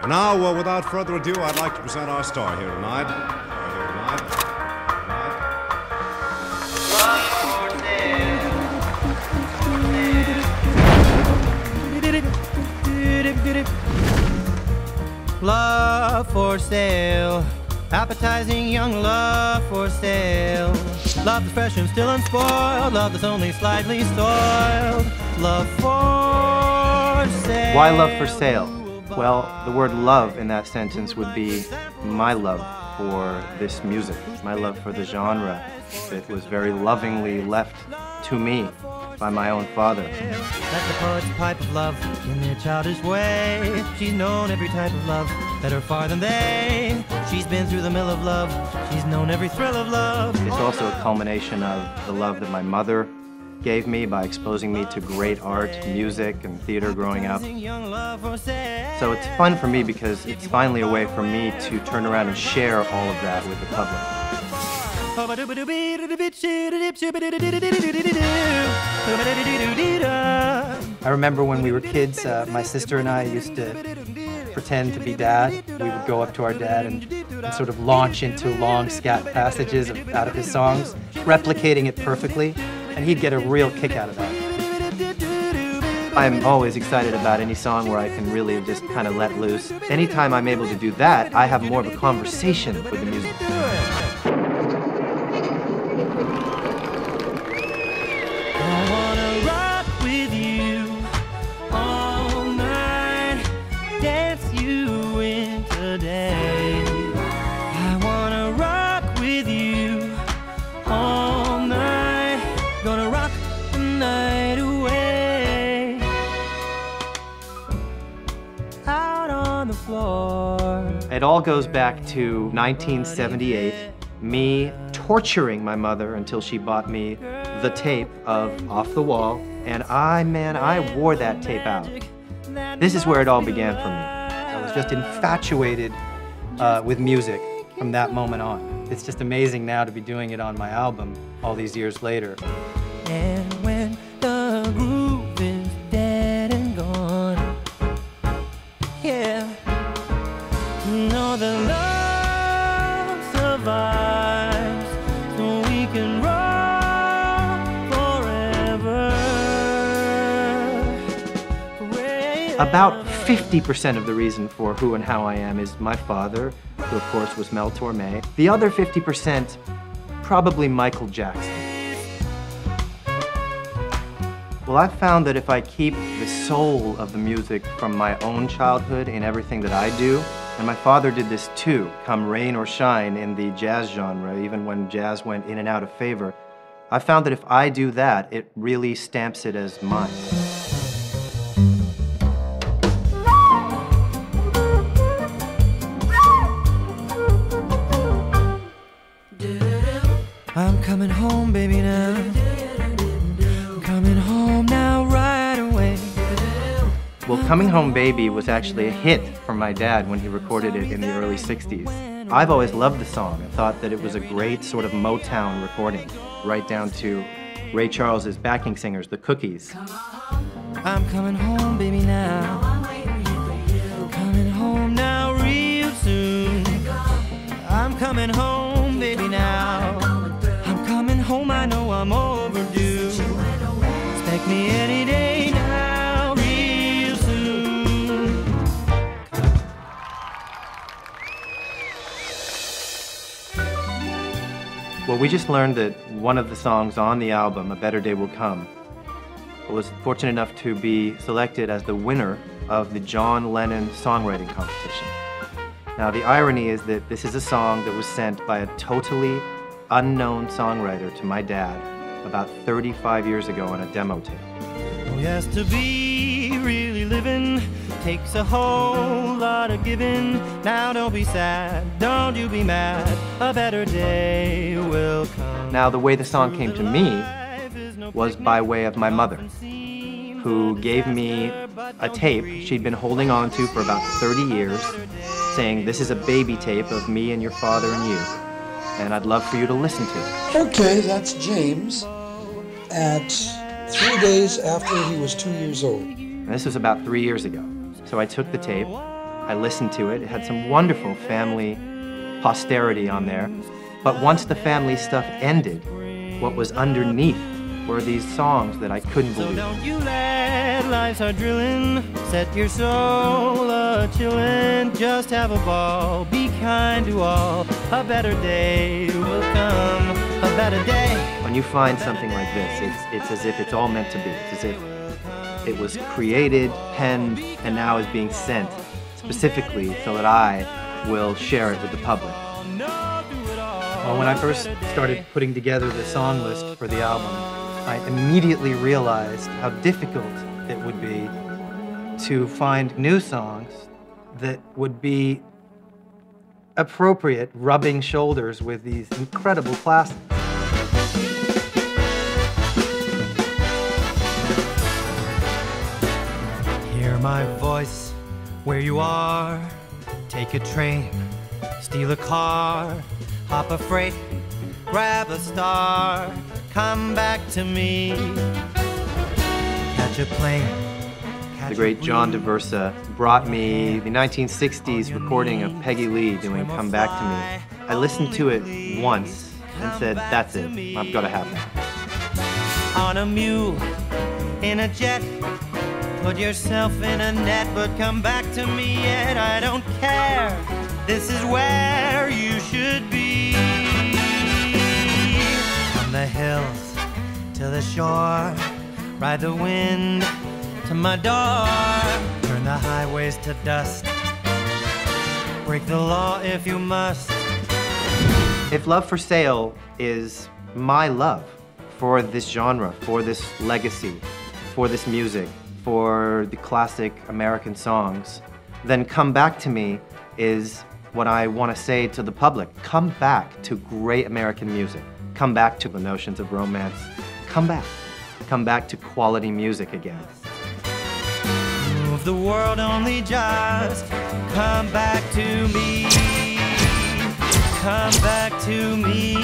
And now, without further ado, I'd like to present our star here tonight. Love for sale, appetizing young love for sale. Love that's fresh and still unspoiled, love that's only slightly soiled. Love for sale. Why love for sale? Well, the word love in that sentence would be my love for this music, my love for the genre that was very lovingly left to me by my own father. That's the poet's pipe of love in their childish way. She's known every type of love, better far than they. She's been through the mill of love, she's known every thrill of love. It's also a culmination of the love that my mother gave me by exposing me to great art, music, and theater growing up. So it's fun for me because it's finally a way for me to turn around and share all of that with the public. I remember when we were kids, my sister and I used to pretend to be Dad. We would go up to our dad and sort of launch into long scat passages out of his songs, replicating it perfectly, and he'd get a real kick out of that. I'm always excited about any song where I can really just kind of let loose. Anytime I'm able to do that, I have more of a conversation with the music. It all goes back to 1978, me torturing my mother until she bought me the tape of Off the Wall, and I wore that tape out. This is where it all began for me. I was just infatuated with music from that moment on. It's just amazing now to be doing it on my album all these years later. And when the groove is dead and gone, yeah, know the love survives, so we can rock forever. About 50% of the reason for who and how I am is my father, who of course was Mel Tormé. The other 50%, probably Michael Jackson. Well, I've found that if I keep the soul of the music from my own childhood in everything that I do, and my father did this too, come rain or shine in the jazz genre, even when jazz went in and out of favor, I found that if I do that, it really stamps it as mine. I'm coming home, baby, now. I'm coming home now, right away. Well, Coming Home Baby was actually a hit for my dad when he recorded it in the early 60s. I've always loved the song and thought that it was a great sort of Motown recording, right down to Ray Charles's backing singers, the Cookies. I'm coming home, baby, now. I'm coming home now real soon. I'm coming home, baby, now. I'm coming home, I know I'm overdue. Expect me any day now, real soon. Well, we just learned that one of the songs on the album, A Better Day Will Come, was fortunate enough to be selected as the winner of the John Lennon songwriting competition. Now, the irony is that this is a song that was sent by a totally unknown songwriter to my dad about 35 years ago on a demo tape. Oh yes, to be really living takes a whole lot of giving. Now don't be sad, don't you be mad, a better day will come. Now, the way the song came to me was by way of my mother, who gave me a tape she'd been holding on to for about 30 years, saying, "This is a baby tape of me and your father and you, and I'd love for you to listen to it." Okay, that's James at 3 days after he was 2 years old. And this was about 3 years ago. So I took the tape, I listened to it. It had some wonderful family posterity on there. But once the family stuff ended, what was underneath were these songs that I couldn't believe. So don't you let life start drilling, set your soul a-chillin', just have a ball, be kind to all, a better day will come, a better day. When you find something like this, it's as if it's all meant to be. It's as if it was created, penned, and now is being sent specifically so that I will share it with the public. Well, when I first started putting together the song list for the album, I immediately realized how difficult it would be to find new songs that would be appropriate, rubbing shoulders with these incredible classics. Hear my voice where you are, take a train, steal a car, hop a freight, grab a star, come back to me, catch a plane. The great John DeVersa brought me the 1960s recording of Peggy Lee doing Come Back to Me. I listened to it once and said, that's it, I've got to have that. On a mule, in a jet, put yourself in a net, but come back to me yet, I don't care, this is where you should be. From the hills to the shore, ride the wind to my door, turn the highways to dust, break the law if you must. If Love for Sale is my love for this genre, for this legacy, for this music, for the classic American songs, then Come Back to Me is what I want to say to the public. Come back to great American music. Come back to the notions of romance. Come back. Come back to quality music again. Move the world, only just come back to me. Come back to me.